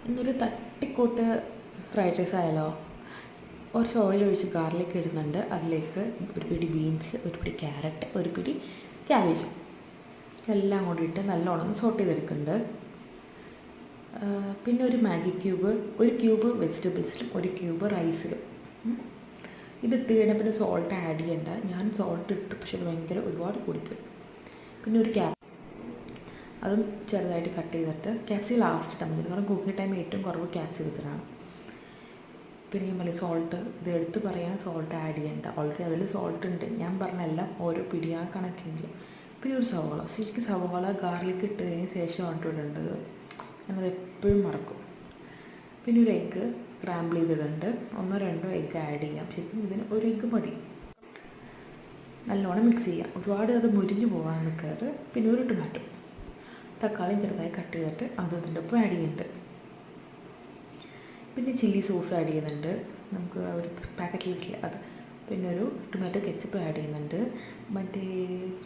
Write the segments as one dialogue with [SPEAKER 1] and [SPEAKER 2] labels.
[SPEAKER 1] ഇന്നൊരു തട്ടിക്കൂട്ട് fried rice ആയാലോ. കുറച്ച് ഓയിൽ ഒഴിച്ച് ഗാർലിക് ഇടുന്നുണ്ട്. അതിലേക്ക് ഒരു പിടി ബീൻസ്, ഒരു പിടി ക്യാരറ്റ്, ഒരു പിടി ക്യാബേജ് എല്ലാം കൂടി ഇട്ട് നല്ലോണം സോട്ട് ചെയ്തെടുക്കുന്നുണ്ട്. പിന്നെ ഒരു മാഗി ക്യൂബ്, ഒരു ക്യൂബ് വെജിറ്റബിൾസിലും ഒരു ക്യൂബ് റൈസിലും. ഇതിട്ട് കഴിഞ്ഞാൽ പിന്നെ സോൾട്ട് ആഡ് ചെയ്യണ്ട. ഞാൻ സോൾട്ട് ഇട്ട്, പക്ഷെ അത് ഭയങ്കര ഒരുപാട് കൂടിപ്പോയി. പിന്നെ ഒരു അതും ചെറുതായിട്ട് കട്ട് ചെയ്തിട്ട് ക്യാപ്സിക്കം ലാസ്റ്റ് ഇട്ടാൽ മതി. കാരണം കുക്കിംഗ് ടൈം ഏറ്റവും കുറവ് ക്യാപ്സിക്കത്തിനാണ്. പിന്നെ ഞാൻ പറയും സോൾട്ട്, ഇത് എടുത്ത് പറയാൻ സോൾട്ട് ആഡ് ചെയ്യണ്ട, ഓൾറെഡി അതിൽ സോൾട്ട് ഉണ്ട്. ഞാൻ പറഞ്ഞെല്ലാം ഓരോ പിടി ആ കണക്കെങ്കിലും. പിന്നെ ഒരു സവോള, ശരിക്കും സവോള ഗാർലിക് ഇട്ട് കഴിഞ്ഞ ശേഷമാണ് ഇടേണ്ടത്. ഞാനത് എപ്പോഴും മറക്കും. പിന്നെ ഒരു എഗ്ഗ് സ്ക്രാമ്പിൾ ചെയ്തിടുന്നുണ്ട്. 1-2 എഗ്ഗ് ആഡ് ചെയ്യാം. ശരിക്കും ഇതിന് ഒരു എഗ്ഗ് മതി. നല്ലോണം മിക്സ് ചെയ്യാം, ഒരുപാട് അത് മുരിഞ്ഞു പോകാൻ നിൽക്കരുത്. പിന്നെ ഒരു ടൊമാറ്റോ, തക്കാളിയും ചെറുതായി കട്ട് ചെയ്തിട്ട് അതും ഇതിൻ്റെ ഒപ്പം ആഡ് ചെയ്യുന്നുണ്ട്. പിന്നെ ചില്ലി സോസ് ആഡ് ചെയ്യുന്നുണ്ട്, നമുക്ക് ഒരു പാക്കറ്റിൽ കിട്ടില്ല അത്. പിന്നെ ഒരു ടൊമാറ്റോ കെച്ചപ്പ് ആഡ് ചെയ്യുന്നുണ്ട്. മറ്റേ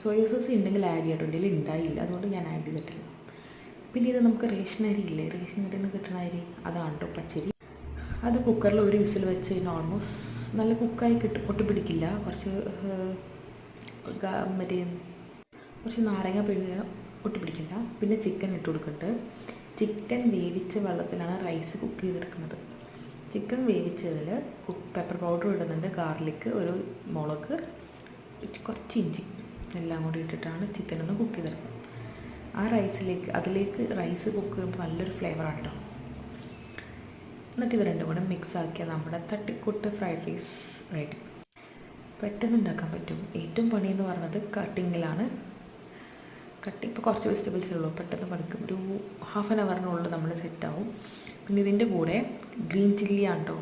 [SPEAKER 1] സോയ സോസ് ഉണ്ടെങ്കിൽ ആഡ് ചെയ്തിട്ടുണ്ട്, ഇതിൽ ഉണ്ടായില്ല, അതുകൊണ്ട് ഞാൻ ആഡ് ചെയ്തിട്ടില്ല. പിന്നെ ഇത് നമുക്ക് റേഷൻ അരി ഇല്ലേ, റേഷൻ അരിയിൽ നിന്ന് കിട്ടുന്ന അരി, അതാണ് കേട്ടോ പച്ചരി. അത് കുക്കറിൽ ഒരു വിസിൽ വെച്ച് കഴിഞ്ഞാൽ ഓൾമോസ്റ്റ് നല്ല കുക്കായി കിട്ടും, ഒട്ടിപ്പിടിക്കില്ല. കുറച്ച് നാരങ്ങ പിഴിഞ്ഞ് ഒട്ടിപ്പിടിക്കില്ല. പിന്നെ ചിക്കൻ ഇട്ട് കൊടുക്കുന്നുണ്ട്. ചിക്കൻ വേവിച്ച വെള്ളത്തിലാണ് റൈസ് കുക്ക് ചെയ്തെടുക്കുന്നത്. ചിക്കൻ വേവിച്ചതിൽ പെപ്പർ പൗഡർ ഇടുന്നുണ്ട്, ഗാർലിക്, ഒരു മുളക്, കുറച്ച് ഇഞ്ചി എല്ലാം കൂടി ഇട്ടിട്ടാണ് ചിക്കൻ ഒന്ന് കുക്ക് ചെയ്തെടുക്കുന്നത്. ആ അതിലേക്ക് റൈസ് കുക്ക് ചെയ്യുമ്പോൾ നല്ലൊരു ഫ്ലേവറാണ് കേട്ടോ. എന്നിട്ട് ഇത് രണ്ടും കൂടെ മിക്സ് ആക്കിയാൽ നമ്മുടെ തട്ടിക്കൂട്ട് ഫ്രൈഡ് റൈസ് റെഡി. പെട്ടെന്ന് ഉണ്ടാക്കാൻ പറ്റും. ഏറ്റവും പണിയെന്ന് പറയുന്നത് കട്ടിങ്ങിലാണ്. ഇപ്പോൾ കുറച്ച് വെജിറ്റബിൾസേ ഉള്ളൂ, പെട്ടെന്ന് പഠിക്കും. ഒരു ½ ആൻ അവറിനുള്ളിൽ നമ്മൾ സെറ്റാവും. പിന്നെ ഇതിൻ്റെ കൂടെ ഗ്രീൻ ചില്ലിയാണ് കേട്ടോ